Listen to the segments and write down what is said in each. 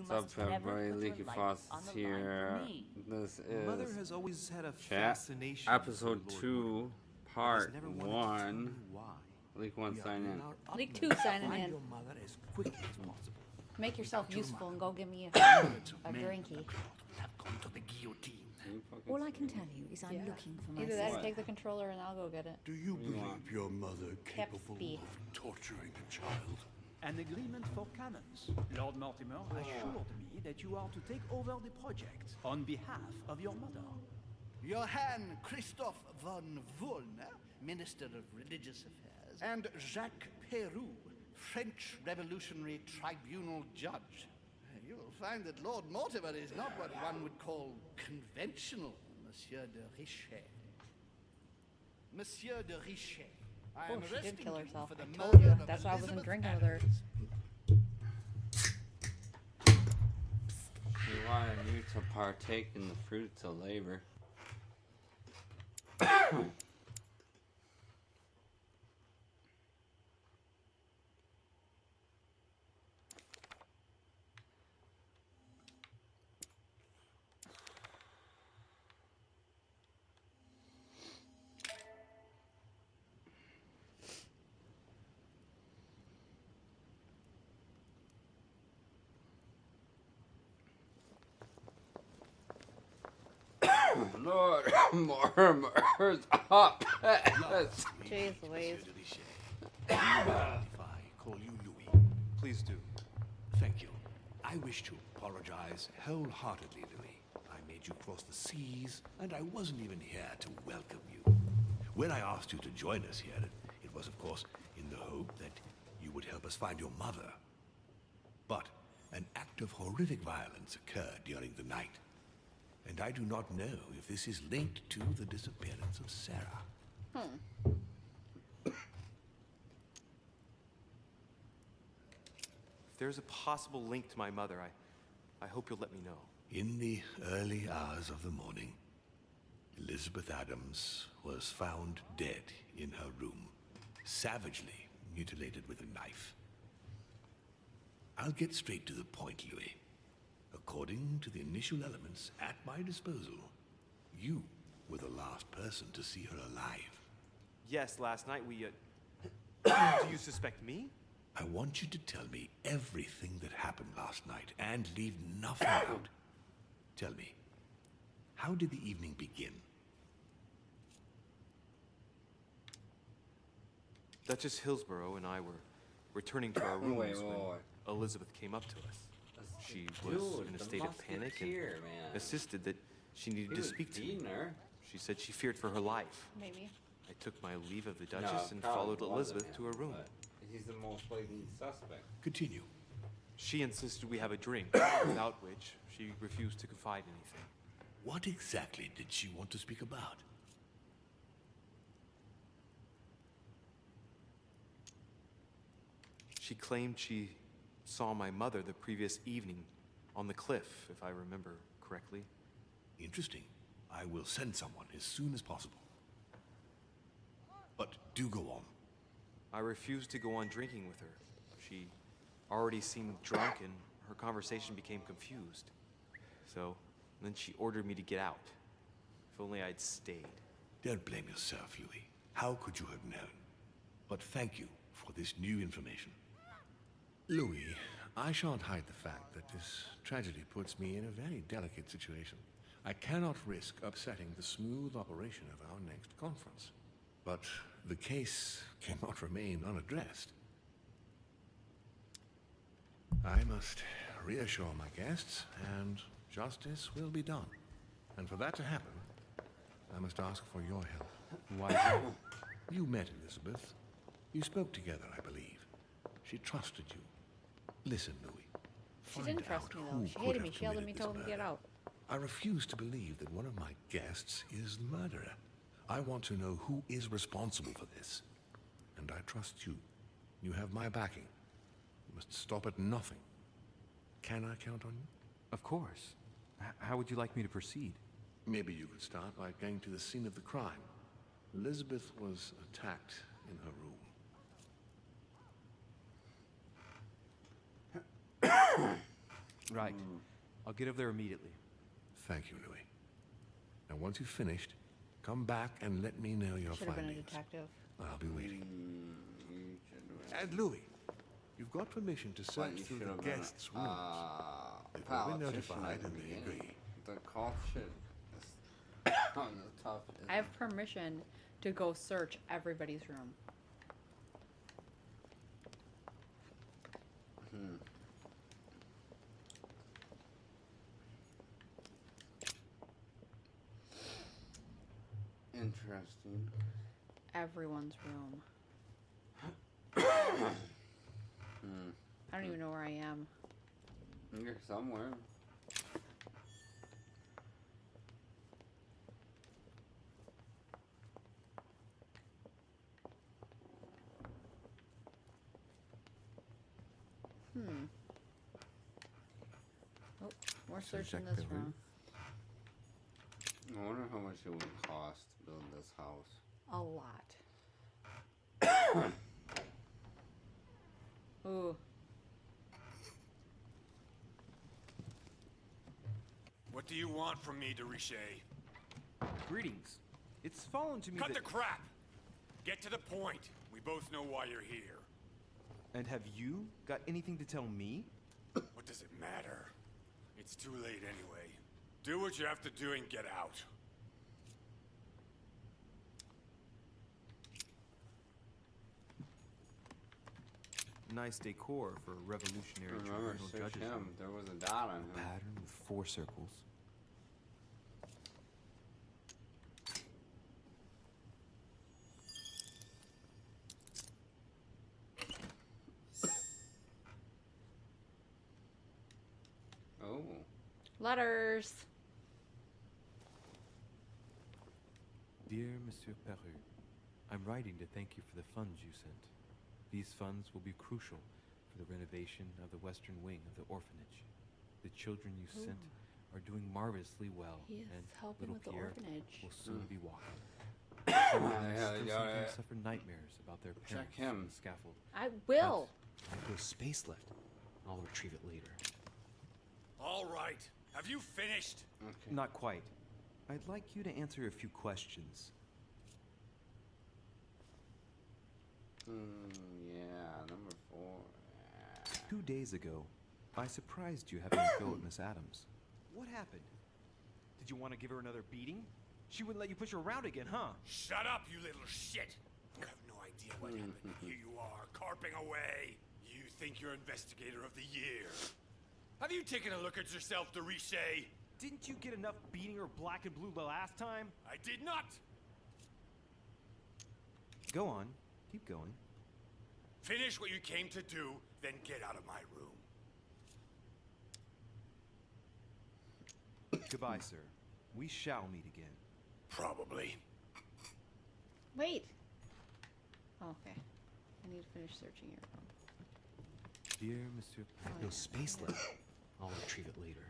What's up, everybody? Leaky Faucets here. This Mother is has always had a chat fascination episode with 2, but part has never wanted to tell 1. you why. Leak 1 sign in. Leak 2 signing Find in. your mother as quickly as possible. Make yourself useful and go give me a drinky. Have gone to the guillotine. All I can tell you is I'm looking for my Either that or sister. take the controller and I'll go get it. Do you believe your mother capable speed. of torturing a child? An agreement for cannons. Lord Mortimer assured me that you are to take over the project on behalf of your mother. Johann Christoph von Wollner, Minister of Religious Affairs, and Jacques Peroux, French Revolutionary Tribunal Judge. You will find that Lord Mortimer is not what one would call conventional, Monsieur de Richet. Monsieur de Richet, I Oh, am she did arresting kill you herself. for the I told murder you. of That's why I wasn't Elizabeth drinking with her. Adams. We wanted you to partake in the fruits of labor. Lord, more murders up. Jeez Louise. If I call you Louis, Please do. thank you. I wish to apologize wholeheartedly, Louis. I made you cross the seas, and I wasn't even here to welcome you. When I asked you to join us here, it was, of course, in the hope that you would help us find your mother. But an act of horrific violence occurred during the night, and I do not know if this is linked to the disappearance of Sarah. If there's a possible link to my mother, I hope you'll let me know. In the early hours of the morning, Elizabeth Adams was found dead in her room, savagely mutilated with a knife. I'll get straight to the point, Louis. According to the initial elements at my disposal, you were the last person to see her alive. Yes, last night we, Do you suspect me? I want you to tell me everything that happened last night and leave nothing out. Tell me, how did the evening begin? Duchess Hillsborough and I were returning to our rooms Wait. when Elizabeth came up to us. She was in a state of panic and insisted that she needed to speak to me. She said she feared for her life. Maybe. I took my leave of the Duchess and followed Elizabeth to her room. He's the most likely suspect. Continue. She insisted we have a drink, without which she refused to confide anything. What exactly did she want to speak about? She claimed she saw my mother the previous evening on the cliff, if I remember correctly. Interesting. I will send someone as soon as possible. But do go on. I refused to go on drinking with her. She already seemed drunk and her conversation became confused. So then she ordered me to get out. If only I'd stayed. Don't blame yourself, Louis. How could you have known? But thank you for this new information. Louis, I shan't hide the fact that this tragedy puts me in a very delicate situation. I cannot risk upsetting the smooth operation of our next conference. But the case cannot remain unaddressed. I must reassure my guests, and justice will be done. And for that to happen, I must ask for your help. Why? You met Elizabeth. You spoke together, I believe. She trusted you. Listen, Louis. She didn't trust me, though. She hated me. She yelled at me, told me to get out. I refuse to believe that one of my guests is the murderer. I want to know who is responsible for this. And I trust you. You have my backing. You must stop at nothing. Can I count on you? Of course. How would you like me to proceed? Maybe you could start by going to the scene of the crime. Elizabeth was attacked in her room. Right. I'll get over there immediately. Thank you, Louis. Now, once you've finished, come back and let me know your Should have been a findings. detective. I'll be waiting. You should have And Louis, you've got permission to search you through should the have been guests' rooms. They've all been politician notified at the and they beginning. agree. The cop shit is on the tough. I have permission to go search everybody's room. Interesting. Everyone's room. I don't even know where I am. You're somewhere. Oh, we're So searching Jacques this Perrin? room. I wonder how much it would cost to build this house. A lot. Ooh. What do you want from me, de Richet? Greetings. It's fallen to me Cut that... the crap! Get to the point. We both know why you're here. And have you got anything to tell me? What does it matter? It's too late anyway. Do what you have to do and get out. Nice decor for a revolutionary Remember, tribunal search judge's him. room. There was a dot on him. Pattern with 4 circles. Oh. Letters. Dear Monsieur Perru, I'm writing to thank you for the funds you sent. These funds will be crucial for the renovation of the western wing of the orphanage. The children you sent are doing marvelously well, He is and helping little with the Pierre orphanage. will soon be walking. Yeah, Still you gotta sometimes suffer nightmares about their check parents him. on the scaffold. I will. I have a space left. I'll retrieve it later. All right. Have you finished? Okay. Not quite. I'd like you to answer a few questions. Yeah, number 4. 2 days ago, I surprised you having a go at Miss Adams. What happened? Did you want to give her another beating? She wouldn't let you push her around again, huh? Shut up, you little shit! You have no idea what happened. Here you are, carping away. You think you're investigator of the year. Have you taken a look at yourself, de Richet? Didn't you get enough beating her black and blue the last time? I did not! Go on. Keep going. Finish what you came to do, then get out of my room. Goodbye, sir. We shall meet again. Probably. Wait. Oh, okay. I need to finish searching your room. Dear Monsieur... No space left. I'll retrieve it later.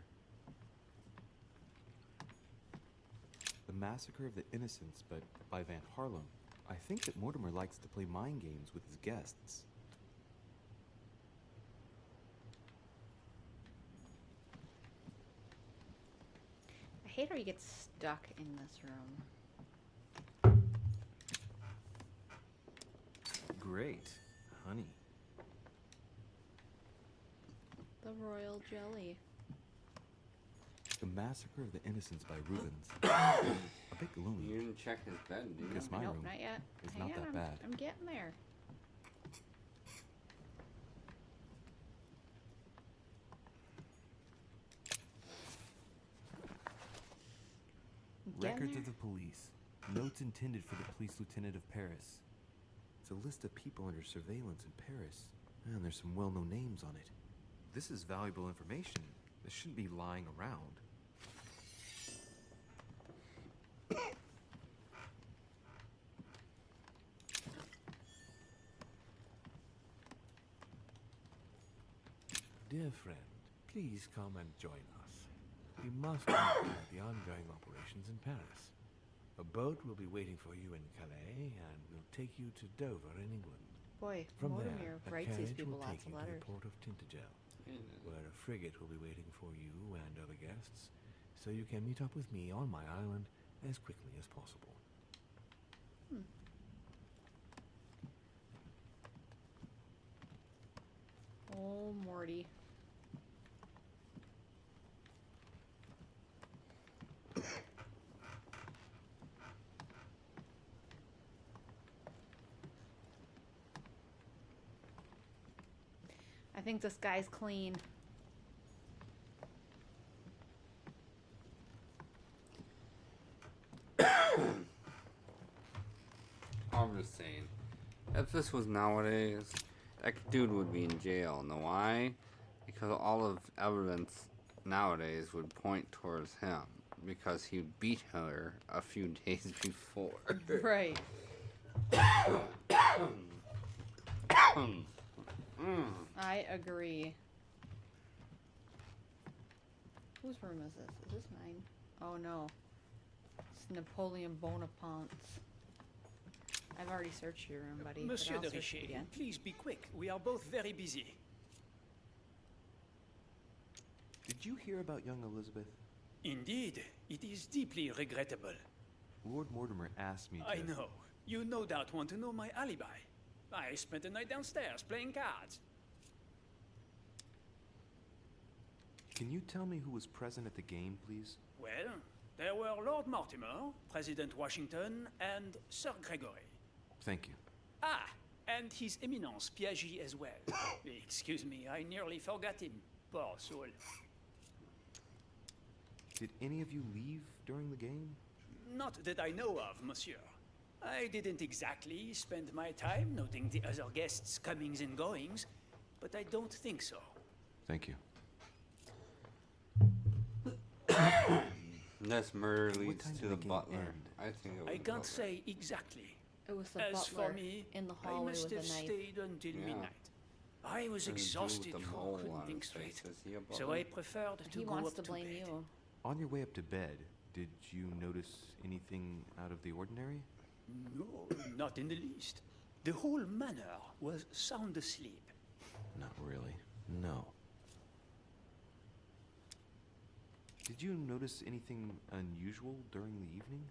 The Massacre of the Innocents, but by Van Harlem. I think that Mortimer likes to play mind games with his guests. I hate how you get stuck in this room. Great. Honey. The royal jelly. The Massacre of the Innocents by Rubens. A bit gloomy. You didn't check his bed, did you? Guess my Nope, room not yet. is Hang not on, that bad. I'm getting there. Getting Records there. of the police. Notes intended for the police lieutenant of Paris. It's a list of people under surveillance in Paris. And there's some well-known names on it. This is valuable information. This shouldn't be lying around. Dear friend, please come and join us. We must look at the ongoing operations in Paris. A boat will be waiting for you in Calais and will take you to Dover in England. Boy, From Mortimer there, a writes these carriage people will lots take of you to letters. the port of Tintagel. where a frigate will be waiting for you and other guests, so you can meet up with me on my island as quickly as possible. Oh, Morty. I think this guy's clean. I'm just saying, if this was nowadays, that dude would be in jail. Know why? Because all of evidence nowadays would point towards him. Because he beat her a few days before. Right. I agree. Whose room is this? Is this mine? Oh no. It's Napoleon Bonaparte's. I've already searched your room, buddy. Monsieur but de I'll search it Richet, again. please be quick. We are both very busy. Did you hear about young Elizabeth? Indeed, it is deeply regrettable. Lord Mortimer asked me to... I know. You no doubt want to know my alibi. I spent the night downstairs playing cards. Can you tell me who was present at the game, please? Well, there were Lord Mortimer, President Washington, and Sir Gregory. Thank you. Ah, and His Eminence Piaget as well. Excuse me, I nearly forgot him. Poor soul. Did any of you leave during the game? Not that I know of, monsieur. I didn't exactly spend my time noting the other guests' comings and goings, but I don't think so. Thank you. This murder leads time to did the the game butler. end? I think it was I can't butler. say exactly. It was the As butler for me, in the I hallway must with a have knife. stayed until Yeah. midnight. I was And the dude with exhausted, the mole couldn't on think his straight. face, is he a So butler? I preferred to He go wants up to blame bed. you. On your way up to bed, did you notice anything out of the ordinary? No, not in the least. The whole manor was sound asleep. Not really. No. Did you notice anything unusual during the evening?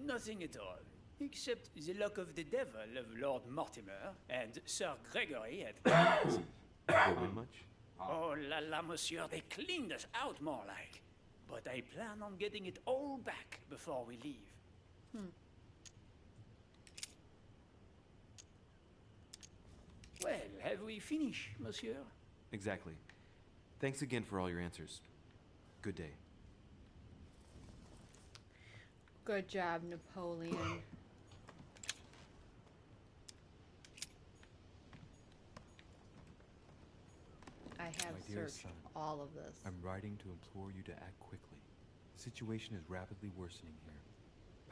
Nothing at all, except the luck of the devil of Lord Mortimer and Sir Gregory at cards. Did they win much? Oh la la, monsieur, they cleaned us out more like. But I plan on getting it all back before we leave. Well, have we finished, monsieur? Exactly. Thanks again for all your answers. Good day. Good job, Napoleon. I have My dearest searched son, all of this. I'm writing to implore you to act quickly. The situation is rapidly worsening here.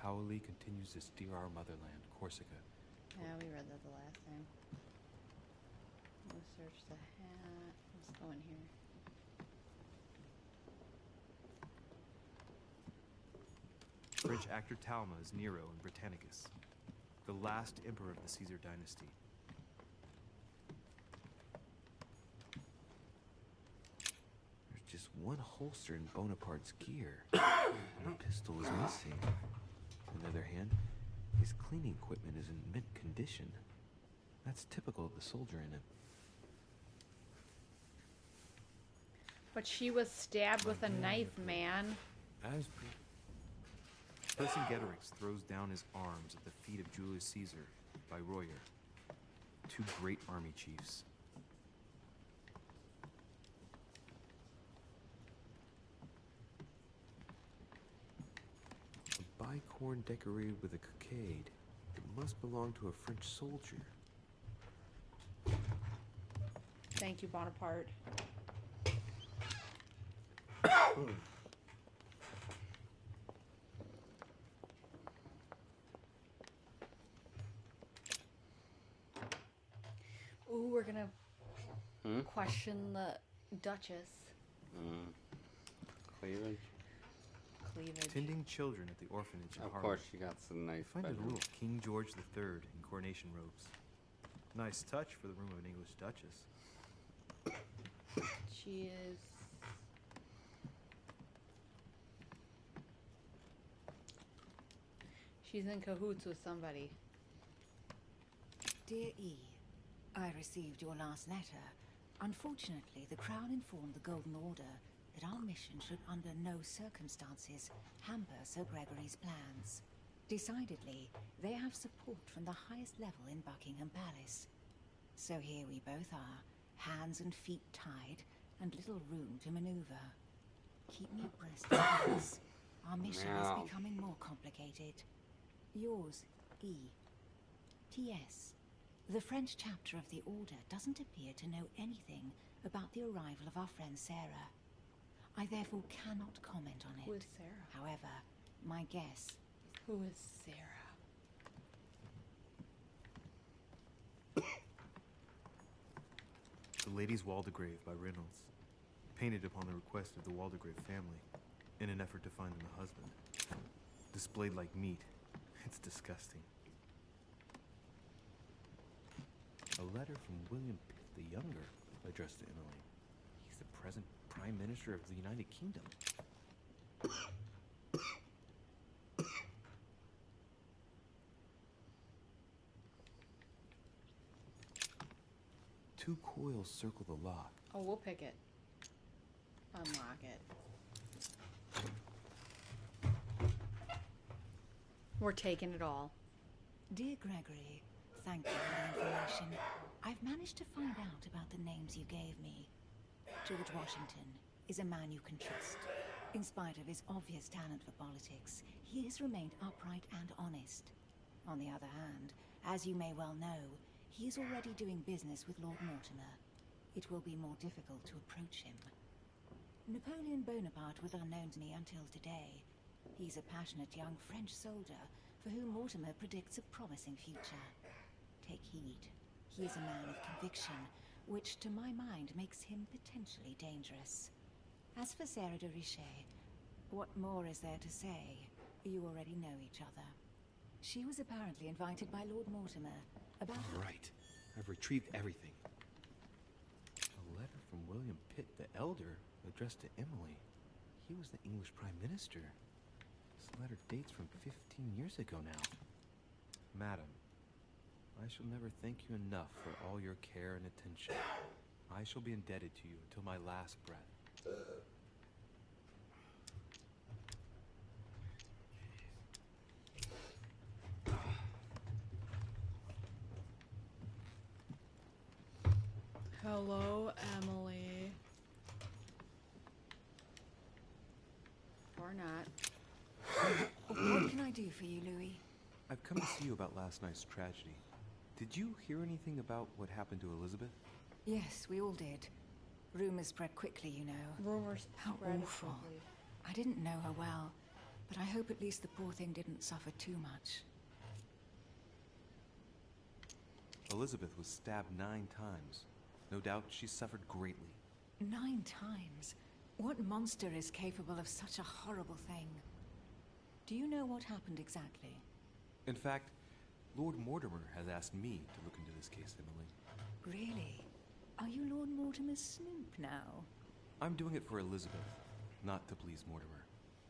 Paoli continues to steer our motherland, Corsica. Yeah, we read that the last time. Let's search the hat. Let's go in here. French actor Talma is Nero in Britannicus, the last emperor of the Caesar dynasty. There's just one holster in Bonaparte's gear. And a pistol is missing. On the other hand, his cleaning equipment is in mint condition. That's typical of the soldier in him. But she was stabbed with a knife, man. As Vercingetorix throws down his arms at the feet of Julius Caesar by Royer, two great army chiefs. A bicorn decorated with a cockade. It must belong to a French soldier. Thank you, Bonaparte. Ooh, we're gonna question the Duchess. Cleavage. Cleavage. Tending children at the orphanage in Of Harlem. course, she got some knife. Find a bedroom. room of King George III in coronation robes. Nice touch for the room of an English duchess. she is. She's in cahoots with somebody. Dear E, I received your last letter. Unfortunately, the Crown informed the Golden Order that our mission should under no circumstances hamper Sir Gregory's plans. Decidedly, they have support from the highest level in Buckingham Palace. So here we both are, hands and feet tied, and little room to maneuver. Keep me abreast of this. Our mission is becoming more complicated. Yours, E. T.S. The French chapter of the Order doesn't appear to know anything about the arrival of our friend Sarah. I therefore cannot comment on it. Who is Sarah? However, my guess... Who is Sarah? The Lady's Waldegrave by Reynolds, painted upon the request of the Waldegrave family, in an effort to find them a husband. Displayed like meat. It's disgusting. A letter from William Pitt the Younger, addressed to Emily. He's the present Prime Minister of the United Kingdom. Two coils circle the lock. Oh, we'll pick it. Unlock it. We're taking it all. Dear Gregory, thank you for the information. I've managed to find out about the names you gave me. George Washington is a man you can trust. In spite of his obvious talent for politics, he has remained upright and honest. On the other hand, as you may well know, he is already doing business with Lord Mortimer. It will be more difficult to approach him. Napoleon Bonaparte was unknown to me until today. He's a passionate young French soldier for whom Mortimer predicts a promising future. Take heed. He is a man of conviction, which to my mind makes him potentially dangerous. As for Sarah de Richet, what more is there to say? You already know each other. She was apparently invited by Lord Mortimer about... Right. I've retrieved everything. A letter from William Pitt the Elder, addressed to Emily. He was the English Prime Minister. This letter dates from 15 years ago now. Madam, I shall never thank you enough for all your care and attention. I shall be indebted to you until my last breath. Hello, Emily. Or not. What can I do for you, Louis? I've come to see you about last night's tragedy. Did you hear anything about what happened to Elizabeth? Yes, we all did. Rumors spread quickly, you know. Rumors How spread awful. quickly. I didn't know her well, but I hope at least the poor thing didn't suffer too much. Elizabeth was stabbed 9 times. No doubt she suffered greatly. 9 times? What monster is capable of such a horrible thing? Do you know what happened exactly? In fact, Lord Mortimer has asked me to look into this case, Emily. Really? Are you Lord Mortimer's snoop now? I'm doing it for Elizabeth, not to please Mortimer.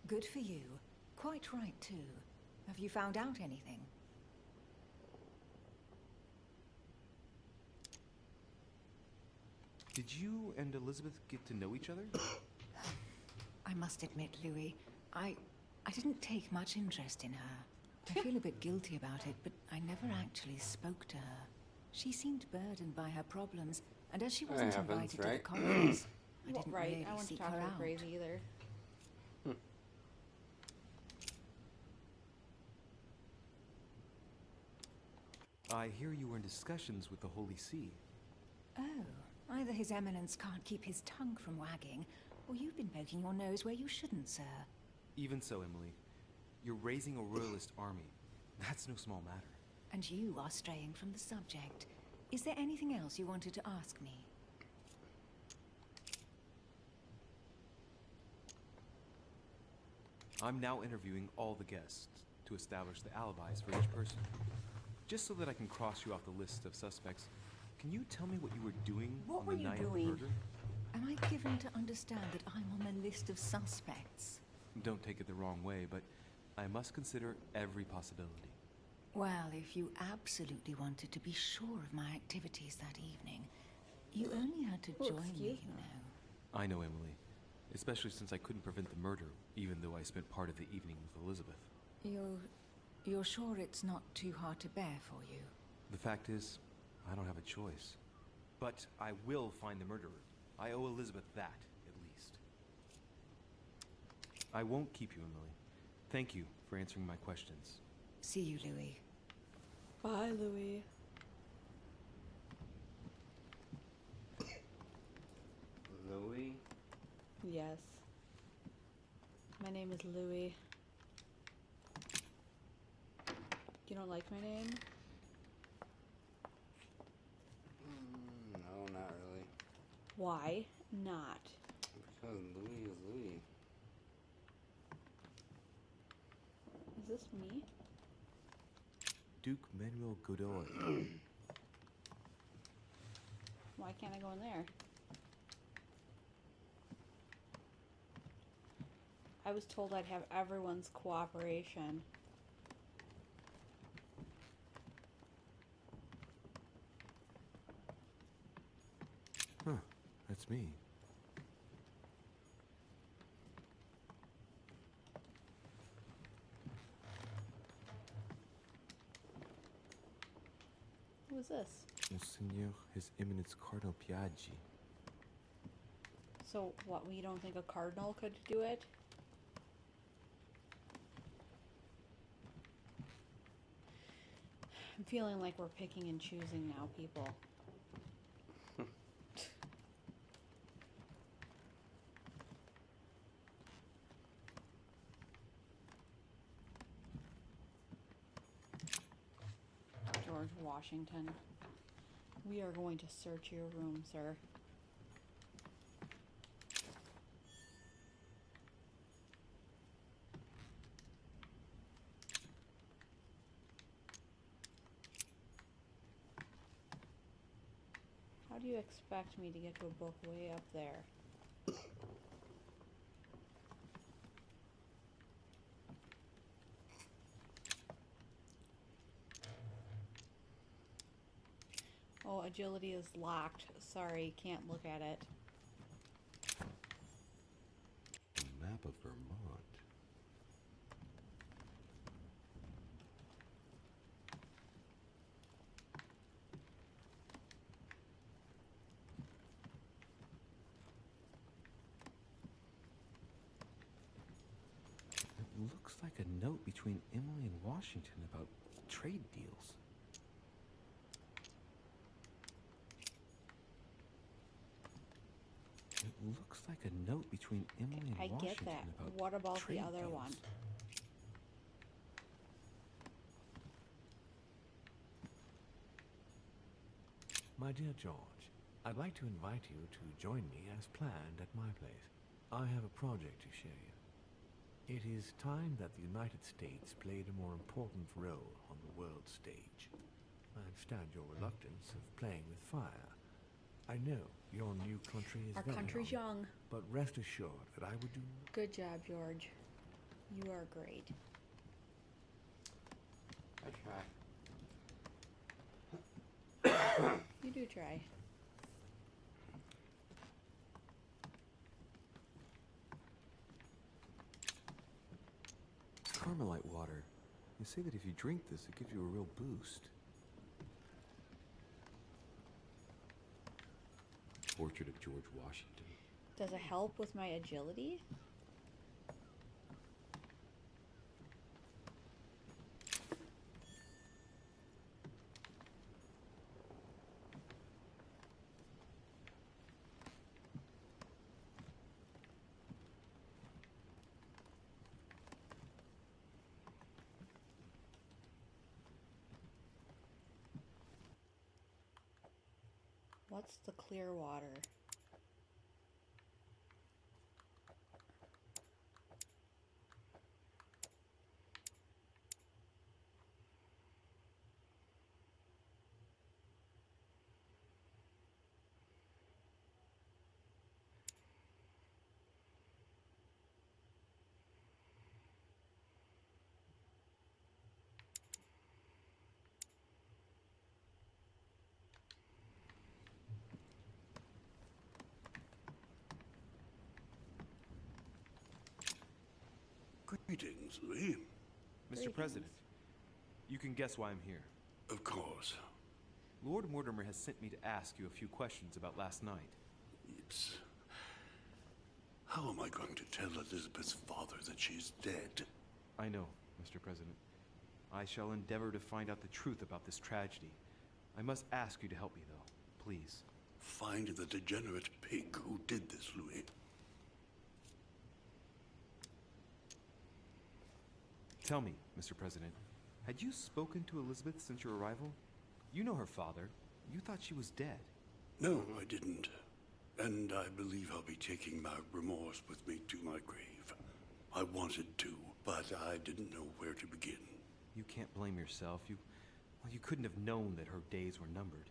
Good for you. Quite right, too. Have you found out anything? Did you and Elizabeth get to know each other? I must admit, Louis, I didn't take much interest in her. I feel a bit guilty about it, but I never actually spoke to her. She seemed burdened by her problems, and as she wasn't invited to the conference, I didn't really I wouldn't seek talk her her out. crazy either. I hear you were in discussions with the Holy See. Oh, either His Eminence can't keep his tongue from wagging, or you've been poking your nose where you shouldn't, sir. Even so, Emily, you're raising a royalist army. That's no small matter. And you are straying from the subject. Is there anything else you wanted to ask me? I'm now interviewing all the guests to establish the alibis for each person. Just so that I can cross you off the list of suspects, can you tell me what you were doing on the night of the murder? Am I given to understand that I'm on the list of suspects? Don't take it the wrong way, but I must consider every possibility. Well, if you absolutely wanted to be sure of my activities that evening, you only had to Oh, join me, excuse you me. know. I know, Emily. Especially since I couldn't prevent the murder, even though I spent part of the evening with Elizabeth. You're sure it's not too hard to bear for you? The fact is, I don't have a choice. But I will find the murderer. I owe Elizabeth that, at least. I won't keep you, Emily. Thank you for answering my questions. See you, Louis. Bye, Louis. Louis? Yes. My name is Louis. You don't like my name? No, not really. Why not? Because Louis is Louis. Is this me? Duke Manuel Godoy. Why can't I go in there? I was told I'd have everyone's cooperation. Huh, that's me. Who is this? Monseigneur, His Eminence Cardinal Piaggi. So, what, we don't think a cardinal could do it? I'm feeling like we're picking and choosing now, people. George Washington. We are going to search your room, sir. How do you expect me to get to a book way up there? Oh, agility is locked. Sorry, can't look at it. A map of Vermont. It looks like a note between Emily and Washington about trade deals. It looks like a note between Emily and I Washington get that. about What about the trade other deals. one? My dear George, I'd like to invite you to join me as planned at my place. I have a project to show you. It is time that the United States played a more important role on the world stage. I understand your reluctance of playing with fire. I know your new country is Our very country's young. but rest assured that I would do. Good job, George. You are great. I try. You do try. Carmelite water. They say that if you drink this, it gives you a real boost. Portrait of George Washington. Does it help with my agility? What's the clear water? Greetings, Louis. Mr. President, you can guess why I'm here. Of course. Lord Mortimer has sent me to ask you a few questions about last night. It's... How am I going to tell Elizabeth's father that she's dead? I know, Mr. President. I shall endeavor to find out the truth about this tragedy. I must ask you to help me, though. Please. Find the degenerate pig who did this, Louis. Tell me, Mr. President, had you spoken to Elizabeth since your arrival? You know her father. You thought she was dead. No, I didn't. And I believe I'll be taking my remorse with me to my grave. I wanted to, but I didn't know where to begin. You can't blame yourself. You couldn't have known that her days were numbered.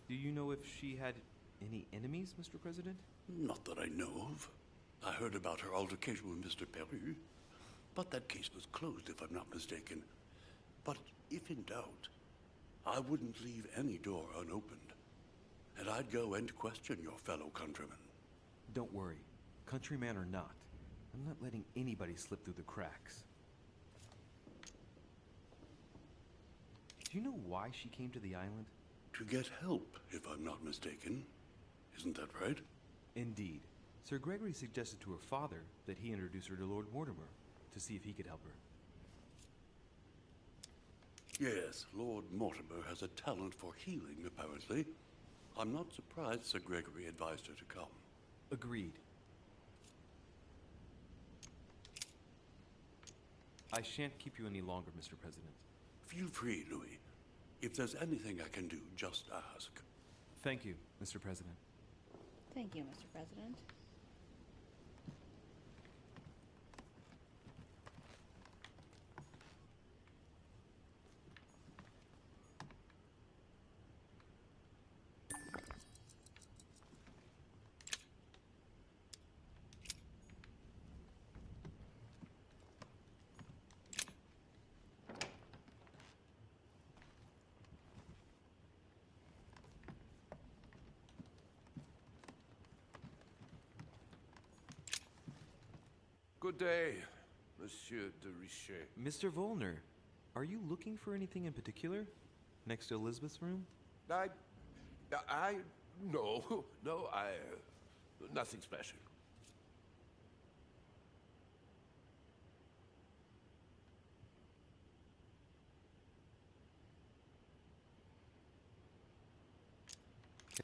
Do you know if she had any enemies, Mr. President? Not that I know of. I heard about her altercation with Mr. Peru, but that case was closed, if I'm not mistaken. But if in doubt, I wouldn't leave any door unopened. And I'd go and question your fellow countrymen. Don't worry. Countryman or not, I'm not letting anybody slip through the cracks. Do you know why she came to the island? To get help, if I'm not mistaken. Isn't that right? Indeed. Sir Gregory suggested to her father that he introduce her to Lord Mortimer to see if he could help her. Yes, Lord Mortimer has a talent for healing, apparently. I'm not surprised Sir Gregory advised her to come. Agreed. I shan't keep you any longer, Mr. President. Feel free, Louis. If there's anything I can do, just ask. Thank you, Mr. President. Thank you, Mr. President. Good day, Monsieur de Richet. Mr. Volner, are you looking for anything in particular? Next to Elizabeth's room? No, nothing special.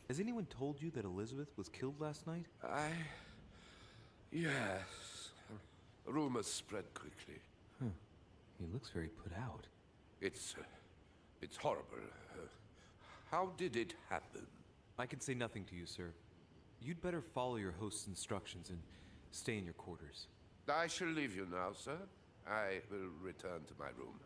Has anyone told you that Elizabeth was killed last night? Yes. Rumors spread quickly. Huh. He looks very put out. It's horrible. How did it happen? I can say nothing to you, sir. You'd better follow your host's instructions and stay in your quarters. I shall leave you now, sir. I will return to my room.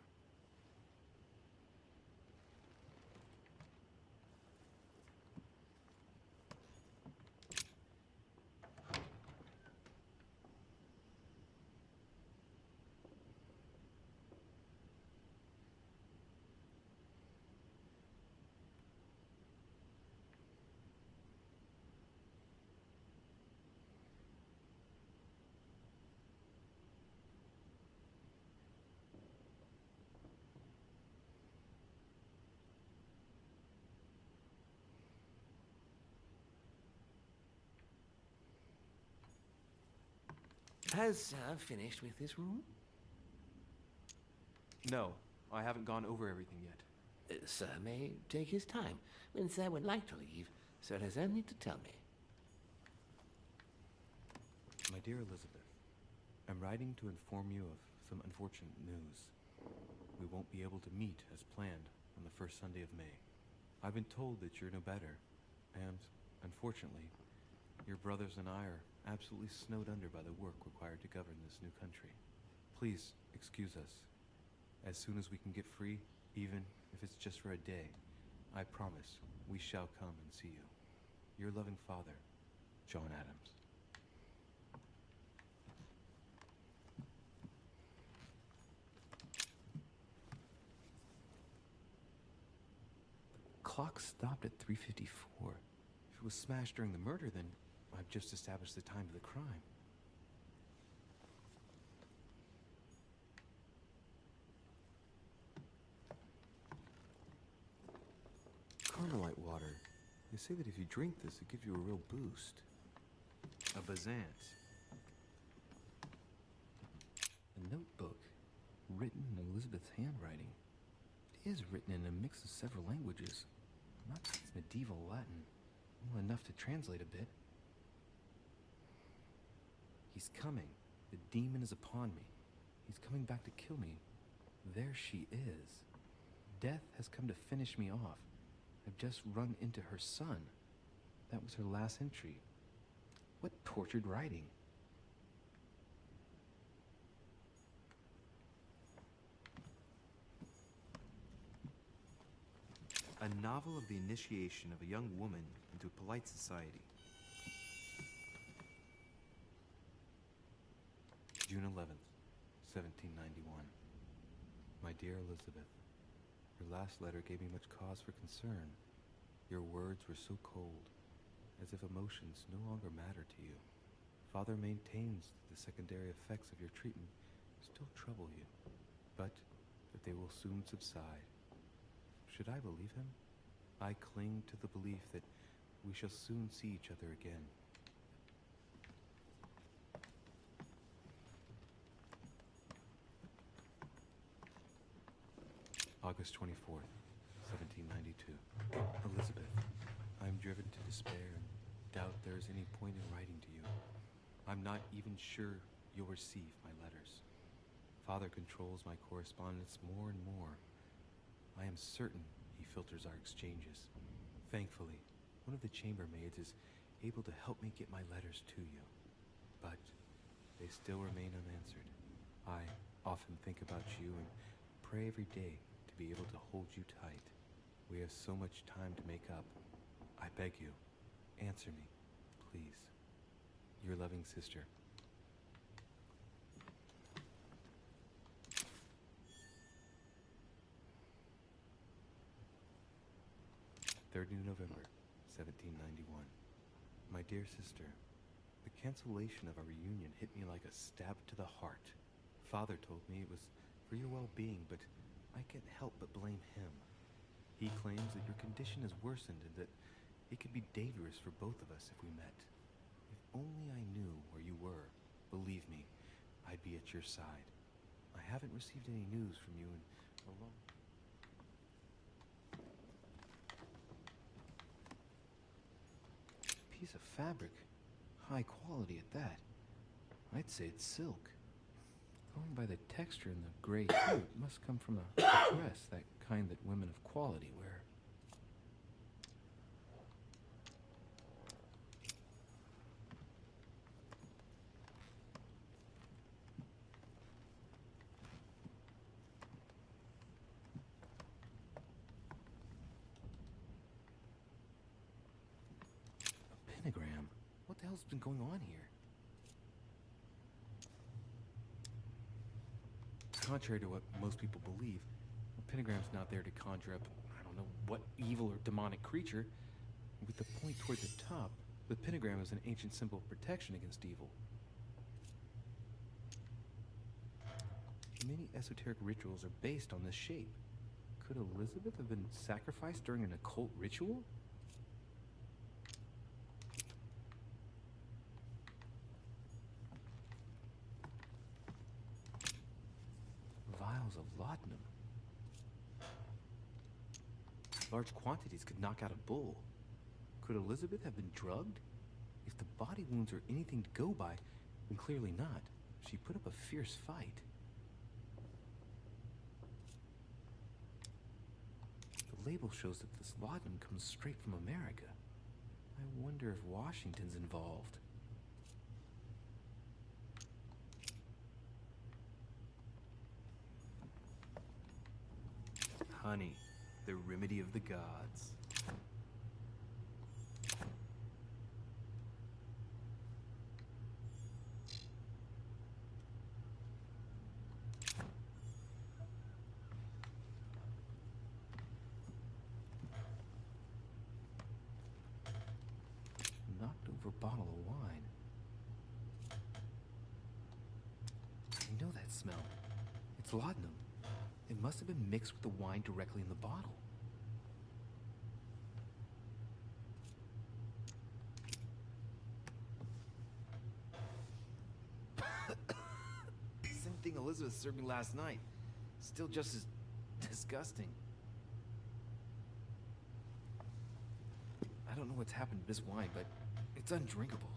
Has Sir finished with this room? No, I haven't gone over everything yet. Sir may take his time. When Sir would like to leave, Sir has only to tell me. My dear Elizabeth, I'm writing to inform you of some unfortunate news. We won't be able to meet as planned on the first Sunday of May. I've been told that you're no better, and, unfortunately, your brothers and I are absolutely snowed under by the work required to govern this new country. Please excuse us. As soon as we can get free, even if it's just for a day, I promise we shall come and see you. Your loving father, John Adams. clock stopped at 3:54. If it was smashed during the murder, then I've just established the time of the crime. Carmelite water. They say that if you drink this, it gives you a real boost. A Bazant. A notebook, written in Elizabeth's handwriting. It is written in a mix of several languages. Not since medieval Latin. Well, enough to translate a bit. He's coming. The demon is upon me. He's coming back to kill me. There she is. Death has come to finish me off. I've just run into her son. That was her last entry. What tortured writing. A novel of the initiation of a young woman into polite society. June 11th, 1791. My dear Elizabeth, your last letter gave me much cause for concern. Your words were so cold, as if emotions no longer matter to you. Father maintains that the secondary effects of your treatment still trouble you, but that they will soon subside. Should I believe him? I cling to the belief that we shall soon see each other again. August 24th, 1792. Elizabeth, I am driven to despair and doubt there is any point in writing to you. I'm not even sure you'll receive my letters. Father controls my correspondence more and more. I am certain he filters our exchanges. Thankfully, one of the chambermaids is able to help me get my letters to you. But they still remain unanswered. I often think about you and pray every day to be able to hold you tight. We have so much time to make up. I beg you, answer me, please. Your loving sister. November 1791. My dear sister, the cancellation of our reunion hit me like a stab to the heart. Father told me it was for your well-being, but I can't help but blame him. He claims that your condition has worsened and that it could be dangerous for both of us if we met. If only I knew where you were, believe me, I'd be at your side. I haven't received any news from you in a long... Piece of fabric. High quality at that. I'd say it's silk. Going by the texture and the gray hue, it must come from a dress, that kind that women of quality wear. A pentagram? What the hell's been going on here? Contrary to what most people believe, a pentagram's not there to conjure up, I don't know, what evil or demonic creature. With the point toward the top, the pentagram is an ancient symbol of protection against evil. Many esoteric rituals are based on this shape. Could Elizabeth have been sacrificed during an occult ritual? Vials of laudanum. Large quantities could knock out a bull. Could Elizabeth have been drugged? If the body wounds are anything to go by, then clearly not. She put up a fierce fight. The label shows that this laudanum comes straight from America. I wonder if Washington's involved. Honey, the remedy of the gods. Laudanum. It must have been mixed with the wine directly in the bottle. Same thing Elizabeth served me last night. Still just as disgusting. I don't know what's happened to this wine, but it's undrinkable.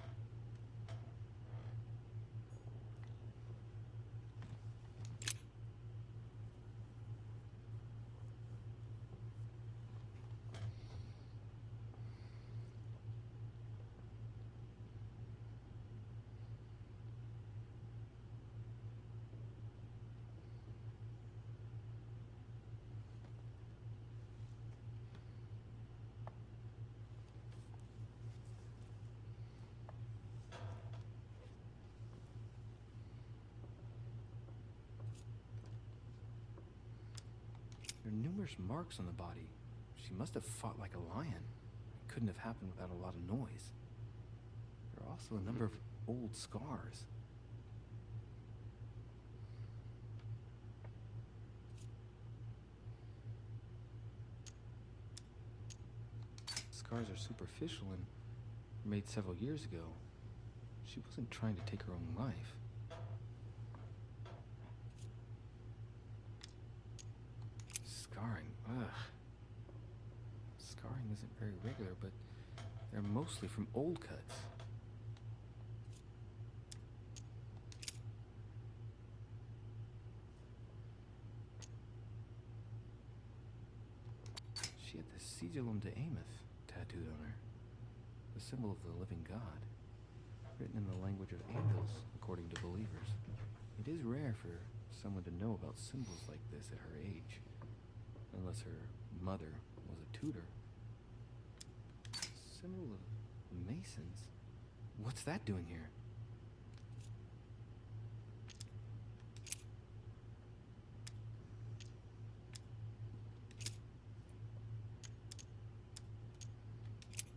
There are numerous marks on the body. She must have fought like a lion. It couldn't have happened without a lot of noise. There are also a number of old scars. Scars are superficial and were made several years ago. She wasn't trying to take her own life. Scarring, ugh. Scarring isn't very regular, but they're mostly from old cuts. She had the Sigillum de Ameth tattooed on her, the symbol of the living God, written in the language of angels, according to believers. It is rare for someone to know about symbols like this at her age, unless her mother was a tutor. Symbol of Masons? What's that doing here?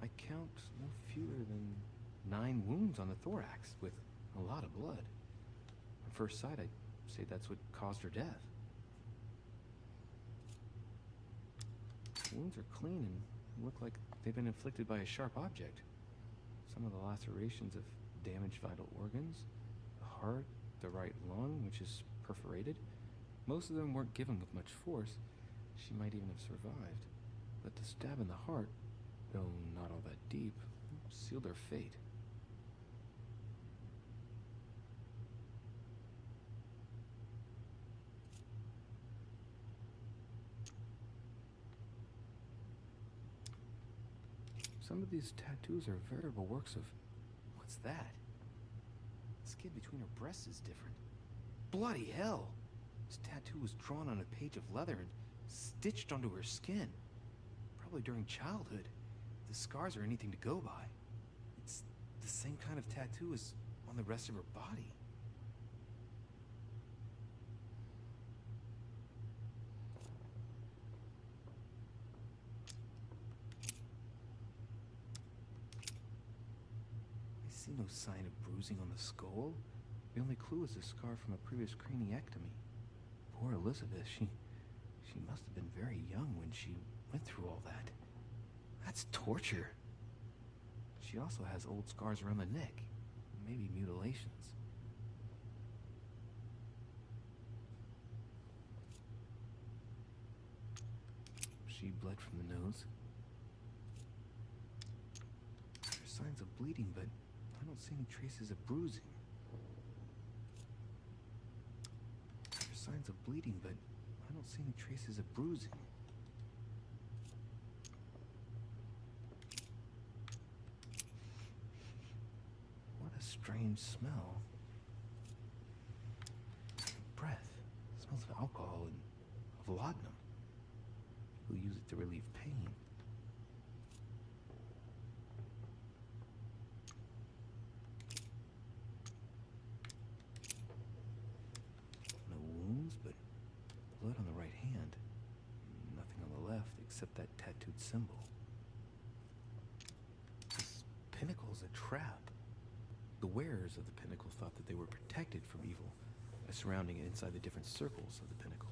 I count no fewer than 9 wounds on the thorax, with a lot of blood. At first sight, I'd say that's what caused her death. Wounds are clean and look like they've been inflicted by a sharp object. Some of the lacerations have damaged vital organs, the heart, the right lung, which is perforated. Most of them weren't given with much force. She might even have survived. But the stab in the heart, though not all that deep, sealed her fate. Some of these tattoos are veritable works of... What's that? The skin between her breasts is different. Bloody hell! This tattoo was drawn on a page of leather and stitched onto her skin. Probably during childhood. If the scars are anything to go by. It's the same kind of tattoo as on the rest of her body. I see no sign of bruising on the skull. The only clue is a scar from a previous craniectomy. Poor Elizabeth, she must have been very young when she went through all that. That's torture. She also has old scars around the neck, maybe mutilations. She bled from the nose. There's signs of bleeding, but I don't see any traces of bruising. There's signs of bleeding, but I don't see any traces of bruising. What a strange smell. Breath. It smells of alcohol and of laudanum. People use it to relieve pain. No wounds, but blood on the right hand. Nothing on the left except that tattooed symbol. This pinnacle is a trap. The wearers of the pinnacle thought that they were protected from evil, surrounding it inside the different circles of the pinnacle.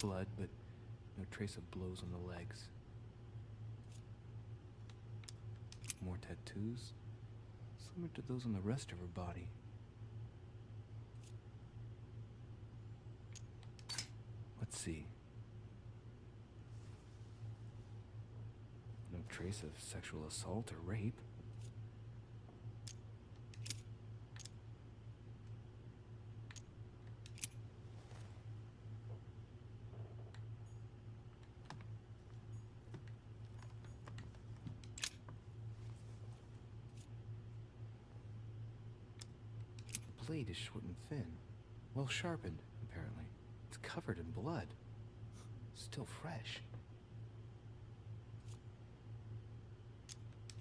Blood, but no trace of blows on the legs. More tattoos, similar to those on the rest of her body. Let's see. No trace of sexual assault or rape. The blade is short and thin, well sharpened, apparently. It's covered in blood. Still fresh.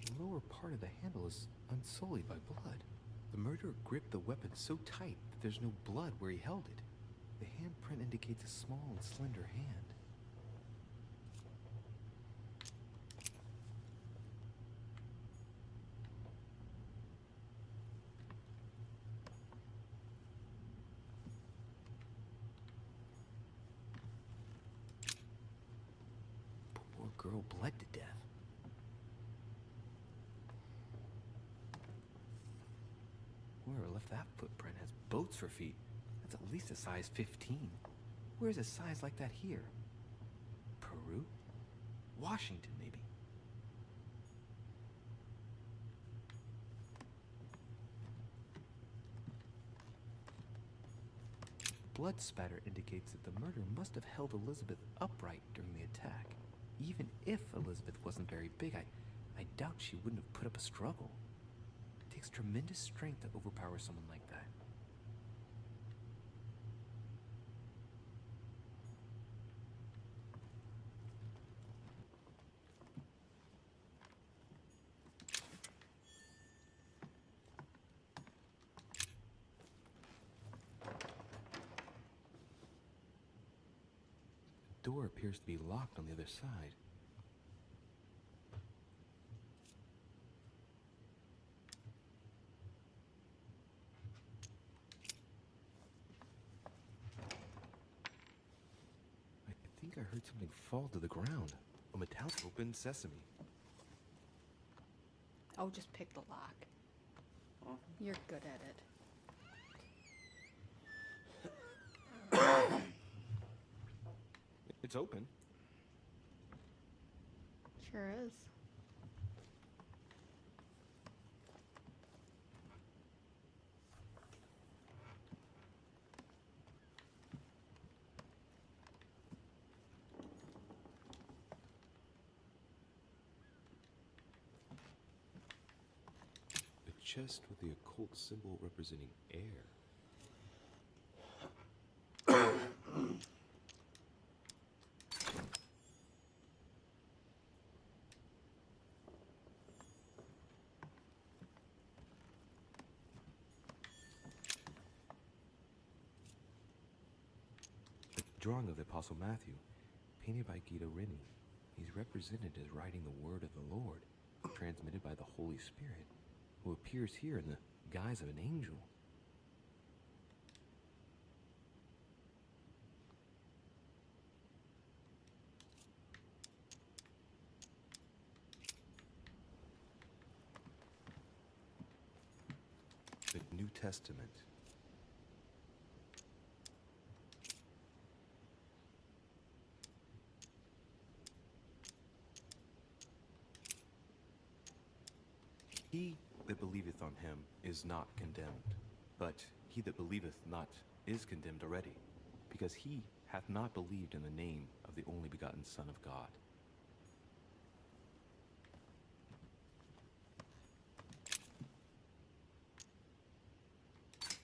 The lower part of the handle is unsullied by blood. The murderer gripped the weapon so tight that there's no blood where he held it. The handprint indicates a small and slender hand. Poor girl bled to death. Whoever left that footprint has boats for feet. That's at least a size 15. Where's a size like that here? Peru? Washington, maybe. Blood spatter indicates that the murderer must have held Elizabeth upright during the attack. Even if Elizabeth wasn't very big, I doubt she wouldn't have put up a struggle. It takes tremendous strength to overpower someone like that. The door appears to be locked on the other side. I think I heard something fall to the ground. A metallic open sesame. Oh, just pick the lock. You're good at it. It's open. Sure is. A chest with the occult symbol representing air. Drawing of the Apostle Matthew, painted by Guido Reni. He's represented as writing the word of the Lord, transmitted by the Holy Spirit, who appears here in the guise of an angel. The New Testament. He that believeth on him is not condemned, but he that believeth not is condemned already, because he hath not believed in the name of the only begotten Son of God.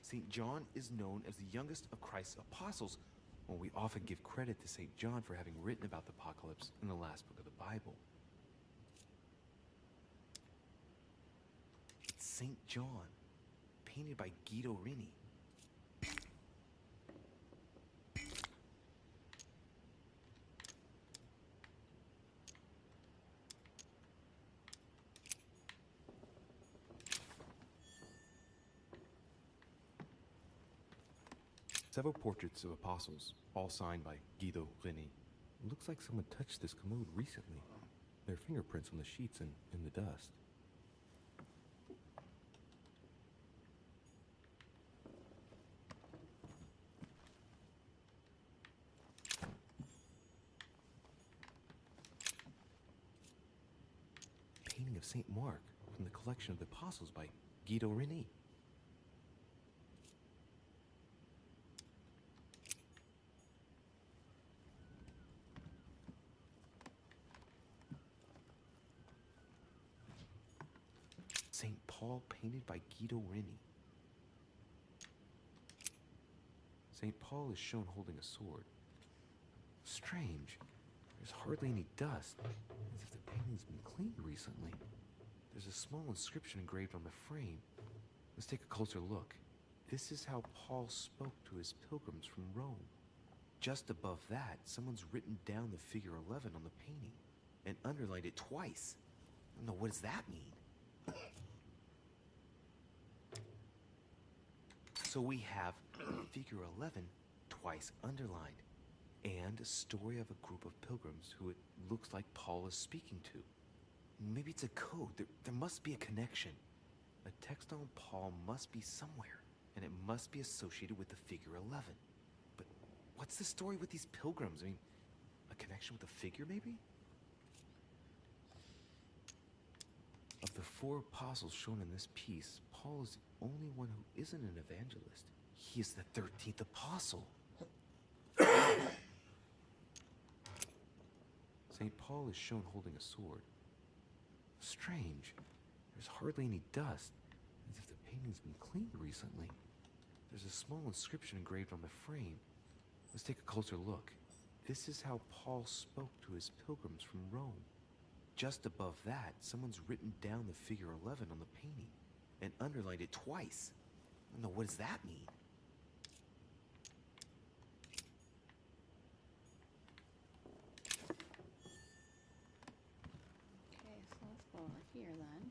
St. John is known as the youngest of Christ's apostles, when we often give credit to St. John for having written about the apocalypse in the last book of the Bible. St. John, painted by Guido Reni. Several portraits of apostles, all signed by Guido Reni. Looks like someone touched this commode recently. There are fingerprints on the sheets and in the dust. Painting of Saint Mark from the collection of the apostles by Guido Reni. St. Paul painted by Guido Reni. St. Paul is shown holding a sword. Strange. There's hardly any dust, as if the painting's been cleaned recently. There's a small inscription engraved on the frame. Let's take a closer look. This is how Paul spoke to his pilgrims from Rome. Just above that, someone's written down the figure 11 on the painting and underlined it twice. I don't know, what does that mean? So we have figure 11 twice underlined, and a story of a group of pilgrims who it looks like Paul is speaking to. Maybe it's a code. There must be a connection. A text on Paul must be somewhere, and it must be associated with the figure 11. But what's the story with these pilgrims? I mean, a connection with a figure, maybe? Of the 4 apostles shown in this piece, Paul is the only one who isn't an evangelist. He is the 13th apostle. St. Paul is shown holding a sword. Strange. There's hardly any dust, as if the painting's been cleaned recently. There's a small inscription engraved on the frame. Let's take a closer look. This is how Paul spoke to his pilgrims from Rome. Just above that, someone's written down the figure 11 on the painting and underlined it twice. I don't know, what does that mean? Okay, so let's go over here then.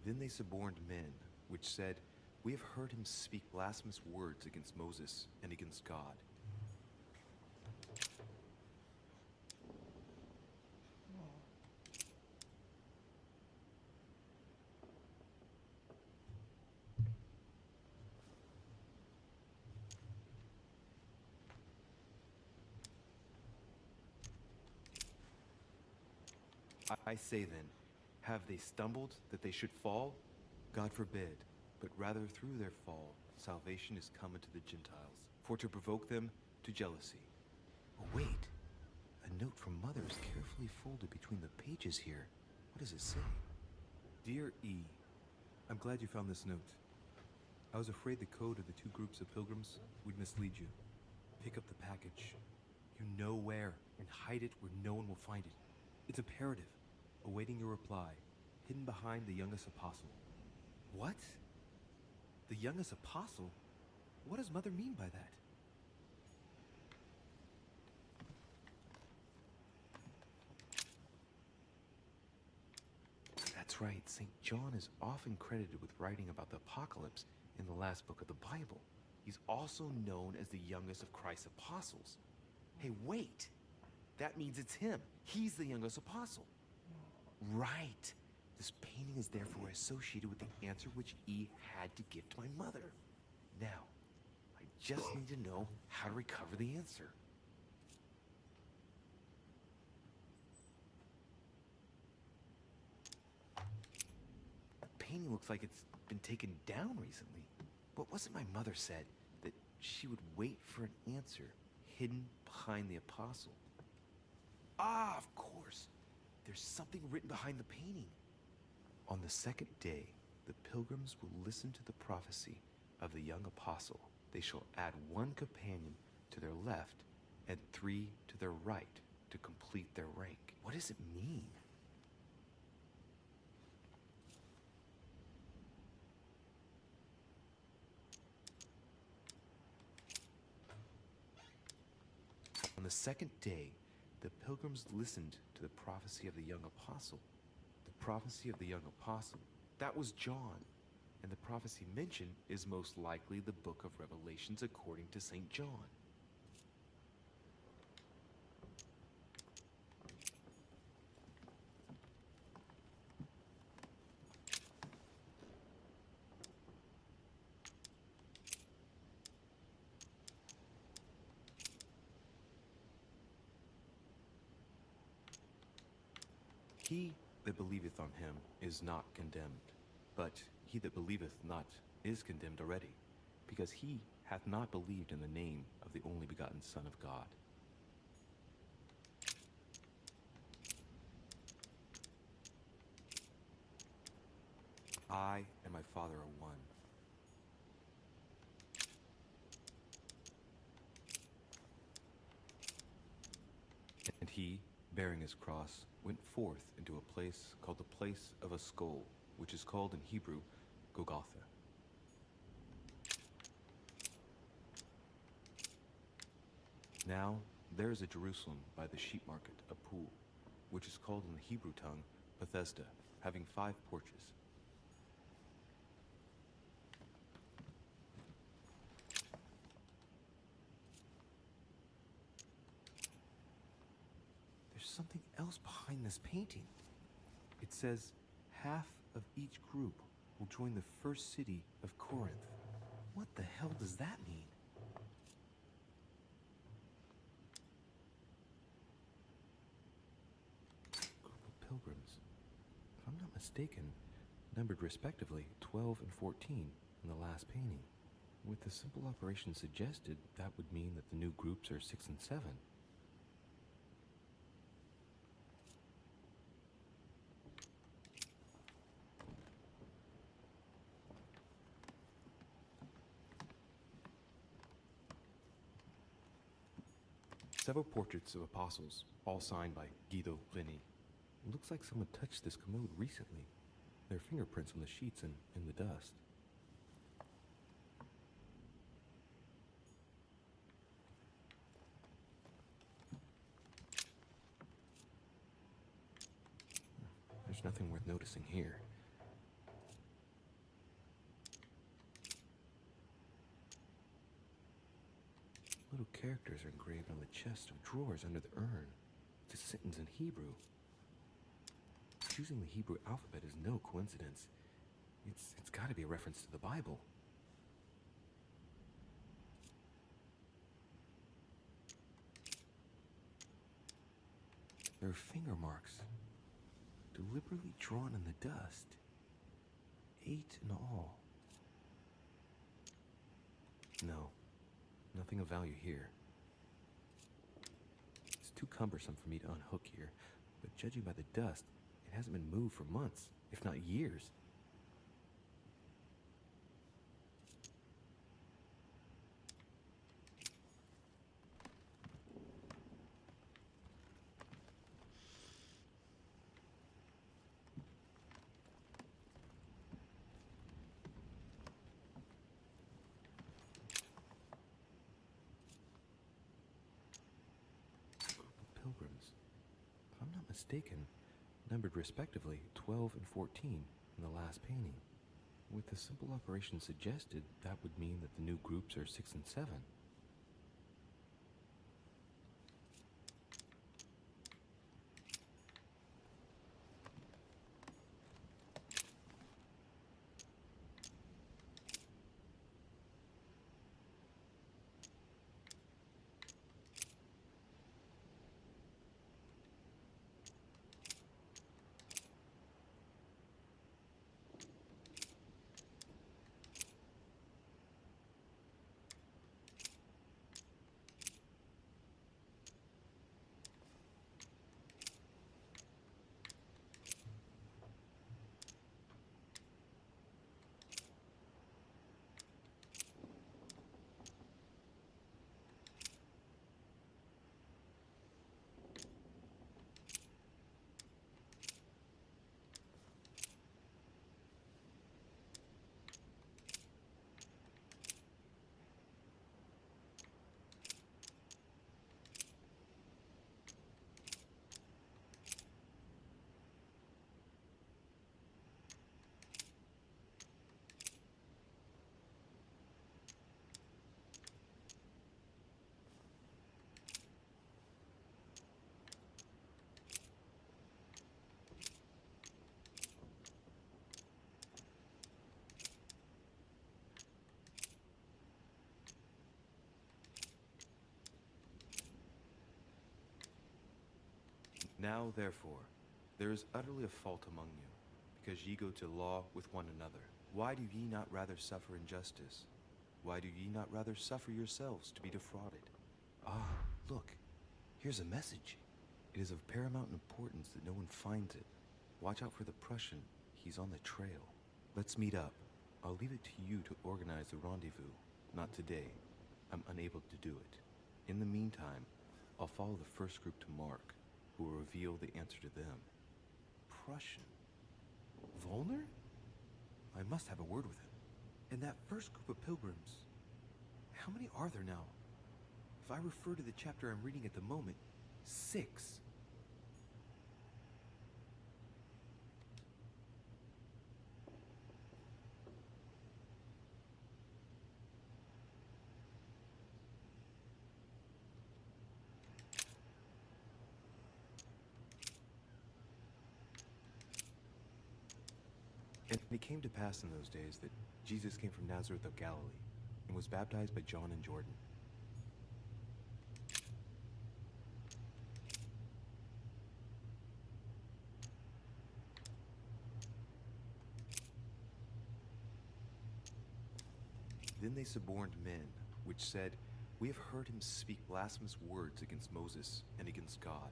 Then they suborned men, which said, "We have heard him speak blasphemous words against Moses and against God." I say then, have they stumbled that they should fall? God forbid, but rather through their fall, salvation is come unto the Gentiles, for to provoke them to jealousy. Oh, wait, a note from Mother is carefully folded between the pages here. What does it say? Dear E, I'm glad you found this note. I was afraid the code of the 2 groups of pilgrims would mislead you. Pick up the package. You know where, and hide it where no one will find it. It's imperative. Awaiting your reply, hidden behind the youngest apostle. What? The youngest apostle? What does Mother mean by that? That's right, St. John is often credited with writing about the apocalypse in the last book of the Bible. He's also known as the youngest of Christ's apostles. Hey, wait! That means it's him. He's the youngest apostle. Right. This painting is therefore associated with the answer which E had to give to my mother. Now, I just need to know how to recover the answer. The painting looks like it's been taken down recently. But wasn't my mother said that she would wait for an answer hidden behind the apostle? Ah, of course. There's something written behind the painting. On the second day, the pilgrims will listen to the prophecy of the young apostle. They shall add 1 companion to their left and 3 to their right to complete their rank. What does it mean? On the second day, the pilgrims listened to the prophecy of the young apostle. The prophecy of the young apostle, that was John. And the prophecy mentioned is most likely the book of Revelations according to St. John. He that believeth on him is not condemned, but he that believeth not is condemned already, because he hath not believed in the name of the only begotten Son of God. I and my Father are one. And he, bearing his cross, went forth into a place called the place of a skull, which is called in Hebrew Golgotha. Now there is at Jerusalem by the sheep market a pool, which is called in the Hebrew tongue Bethesda, having 5 porches. There's something else behind this painting. It says, half of each group will join the first city of Corinth. What the hell does that mean? Group of pilgrims, if I'm not mistaken, numbered respectively 12 and 14 in the last painting. With the simple operation suggested, that would mean that the new groups are 6 and 7. Several portraits of apostles, all signed by Guido Reni. It looks like someone touched this commode recently. There are fingerprints on the sheets and in the dust. There's nothing worth noticing here. Little characters are engraved on the chest of drawers under the urn. It's a sentence in Hebrew. Choosing the Hebrew alphabet is no coincidence. It's got to be a reference to the Bible. There are finger marks, deliberately drawn in the dust. 8 in all. No. Nothing of value here. It's too cumbersome for me to unhook here, but judging by the dust, it hasn't been moved for months, if not years. Pilgrims, if I'm not mistaken, numbered respectively 12 and 14 in the last painting. With the simple operation suggested, that would mean that the new groups are 6 and 7. Now, therefore, there is utterly a fault among you, because ye go to law with one another. Why do ye not rather suffer injustice? Why do ye not rather suffer yourselves to be defrauded? Ah, look, here's a message. It is of paramount importance that no one finds it. Watch out for the Prussian. He's on the trail. Let's meet up. I'll leave it to you to organize the rendezvous. Not today. I'm unable to do it. In the meantime, I'll follow the first group to Mark, who will reveal the answer to them. Prussian? Volner? I must have a word with him. And that first group of pilgrims, how many are there now? If I refer to the chapter I'm reading at the moment, 6. And it came to pass in those days that Jesus came from Nazareth of Galilee and was baptized by John in Jordan. Then they suborned men, which said, "We have heard him speak blasphemous words against Moses and against God."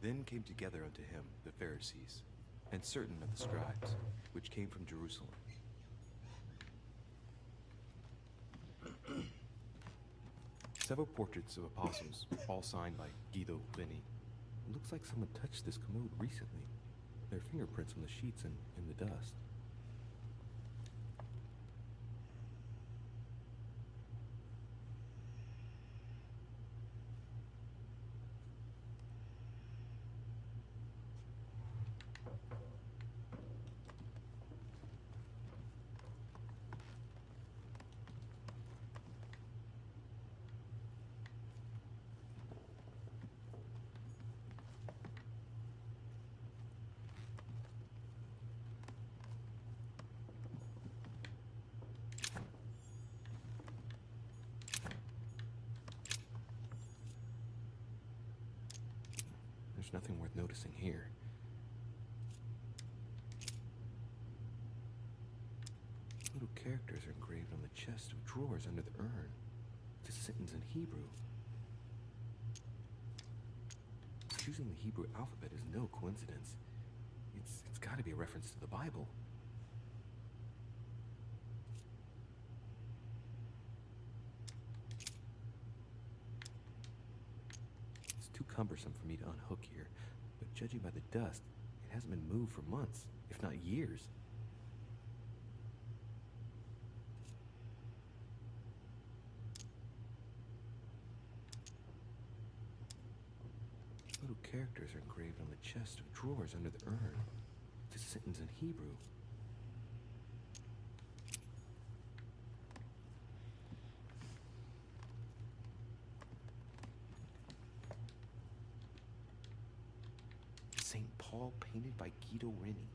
Then came together unto him the Pharisees, and certain of the scribes, which came from Jerusalem. Several portraits of apostles, all signed by Guido Reni. It looks like someone touched this commode recently. There are fingerprints on the sheets and in the dust. There's nothing worth noticing here. Little characters are engraved on the chest of drawers under the urn. It's a sentence in Hebrew. Choosing the Hebrew alphabet is no coincidence. It's got to be a reference to the Bible. It's too cumbersome for me to unhook here, but judging by the dust, it hasn't been moved for months, if not years. Little characters are engraved on the chest of drawers under the urn. It's a sentence in Hebrew. St. Paul painted by Guido Reni.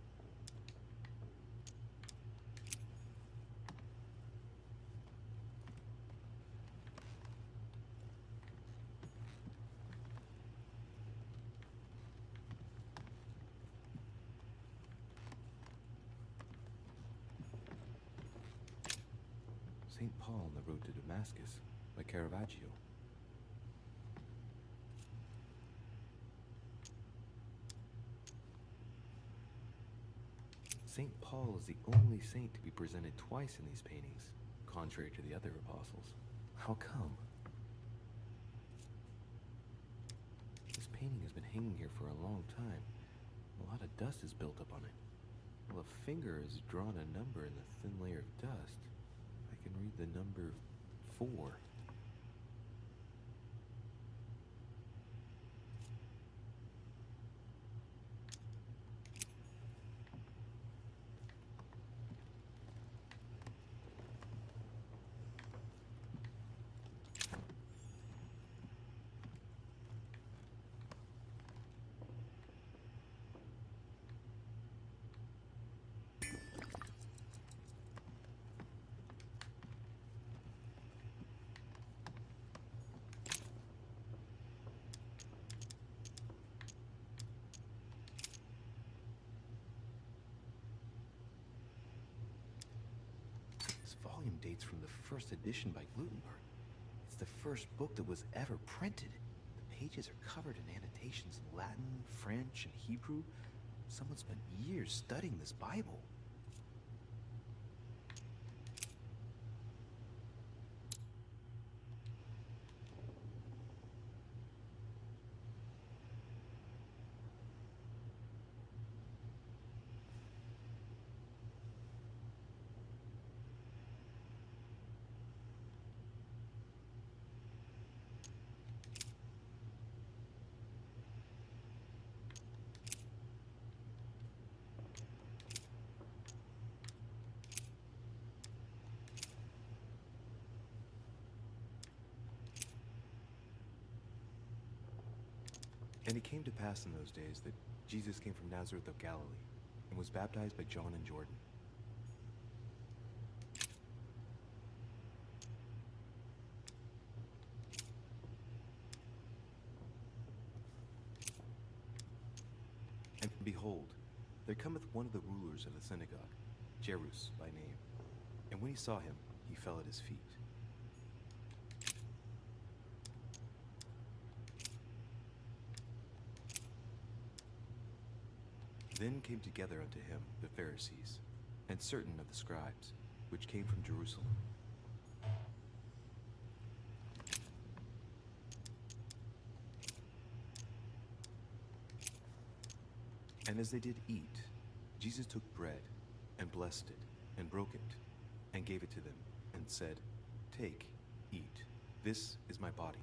St. Paul on the road to Damascus by Caravaggio. St. Paul is the only saint to be presented twice in these paintings, contrary to the other apostles. How come? This painting has been hanging here for a long time. A lot of dust is built up on it. Well, a finger has drawn a number in the thin layer of dust. I can read the number 4. volume dates from the first edition by Gutenberg. It's the first book that was ever printed. The pages are covered in annotations in Latin, French, and Hebrew. Someone spent years studying this Bible. And it came to pass in those days that Jesus came from Nazareth of Galilee and was baptized by John in Jordan. And behold, there cometh one of the rulers of the synagogue, Jairus by name. And when he saw him, he fell at his feet. Then came together unto him the Pharisees, and certain of the scribes, which came from Jerusalem. And as they did eat, Jesus took bread, and blessed it, and broke it, and gave it to them, and said, Take, eat, this is my body.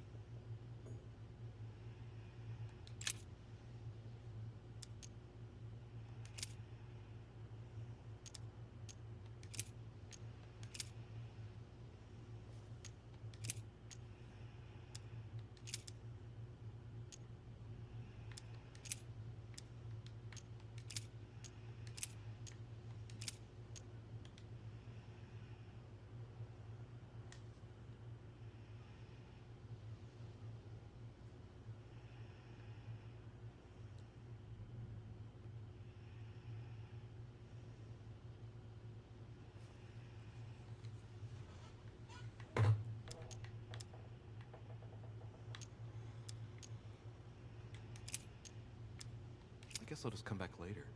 I guess I'll just come back later.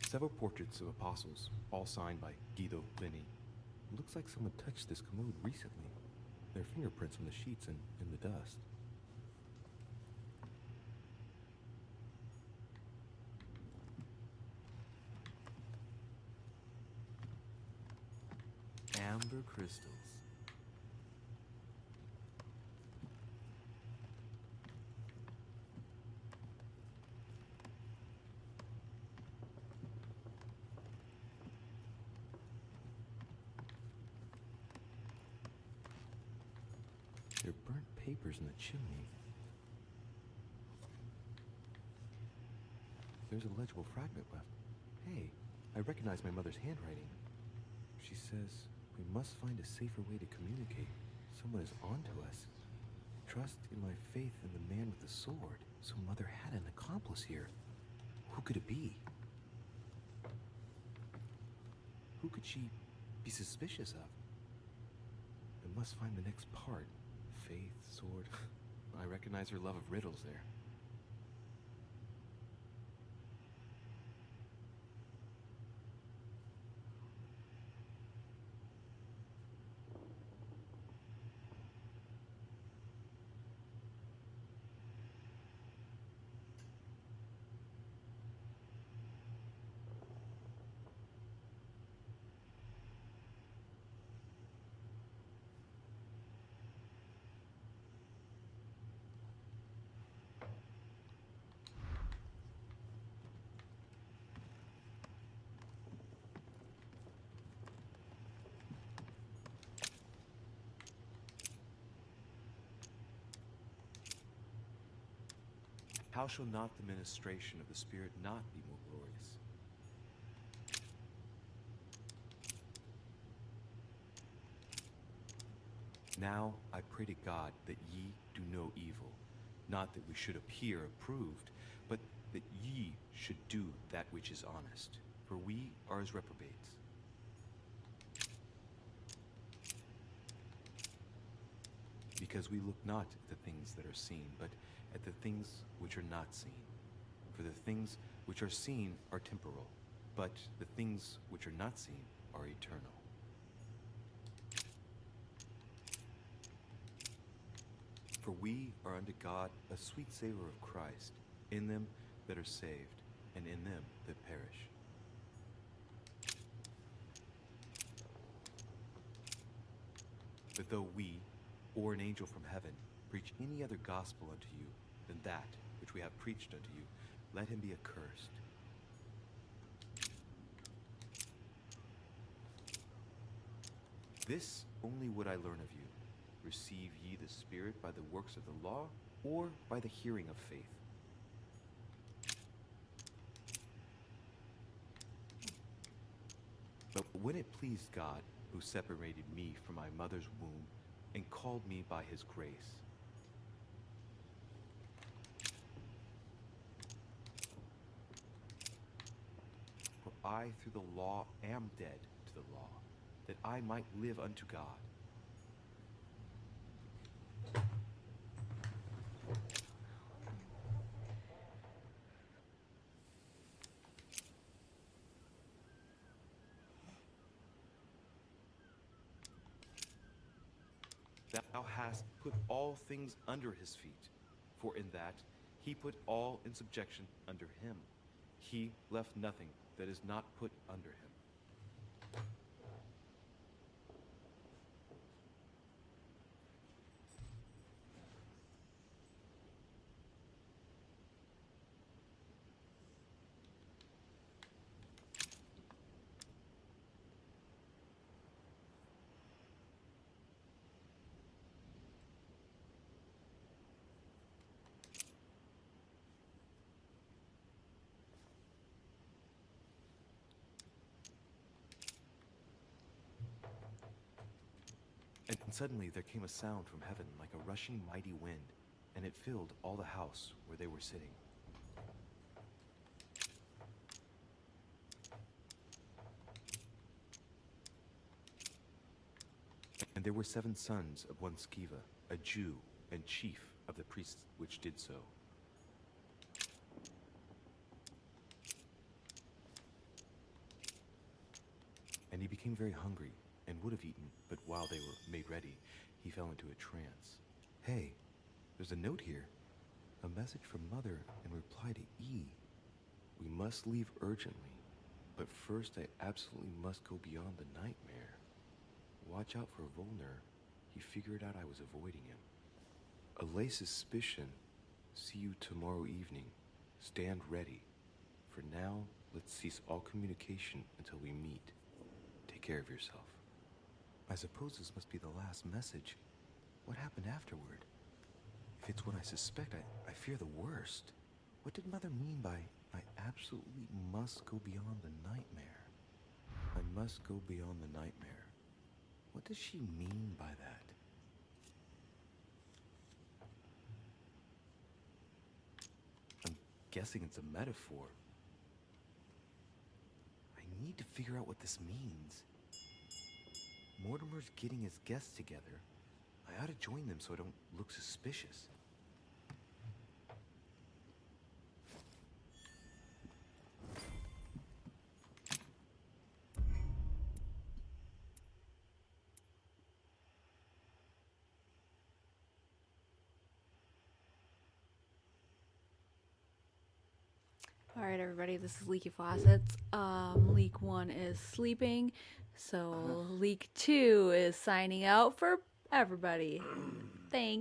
Several portraits of apostles, all signed by Guido Linney. It looks like someone touched this commode recently. There are fingerprints on the sheets and in the dust. Amber crystals. There are burnt papers in the chimney. There's a legible fragment left. Hey, I recognize my mother's handwriting. She says, we must find a safer way to communicate. Someone is onto us. Trust in my faith in the man with the sword. So Mother had an accomplice here. Who could it be? Who could she be suspicious of? I must find the next part. Faith, sword. I recognize her love of riddles there. How shall not the ministration of the Spirit not be more glorious? Now I pray to God that ye do no evil, not that we should appear approved, but that ye should do that which is honest, for we are as reprobates. Because we look not at the things that are seen, but at the things which are not seen. For the things which are seen are temporal, but the things which are not seen are eternal. For we are unto God a sweet savor of Christ, in them that are saved, and in them that perish. But though we, or an angel from heaven, preach any other gospel unto you than that which we have preached unto you, let him be accursed. This only would I learn of you. Receive ye the Spirit by the works of the law, or by the hearing of faith? But when it pleased God, who separated me from my mother's womb, and called me by his grace, for I through the law am dead to the law, that I might live unto God. Thou hast put all things under his feet, for in that he put all in subjection under him. He left nothing that is not put under him. And suddenly there came a sound from heaven like a rushing mighty wind, and it filled all the house where they were sitting. And there were 7 sons of one Sceva, a Jew, and chief of the priests which did so. And he became very hungry, and would have eaten, but while they were made ready, he fell into a trance. Hey, there's a note here. A message from Mother in reply to E. We must leave urgently, but first I absolutely must go beyond the nightmare. Watch out for Volner. He figured out I was avoiding him. Allay suspicion. See you tomorrow evening. Stand ready. For now, let's cease all communication until we meet. Take care of yourself. I suppose this must be the last message. What happened afterward? If it's what I suspect, I fear the worst. What did Mother mean by, I absolutely must go beyond the nightmare? I must go beyond the nightmare. What does she mean by that? I'm guessing it's a metaphor. I need to figure out what this means. Mortimer's getting his guests together. I ought to join them so I don't look suspicious. Alright everybody, this is Leaky Faucets. Leak 1 is sleeping, so Leak 2 is signing out for everybody. Thanks.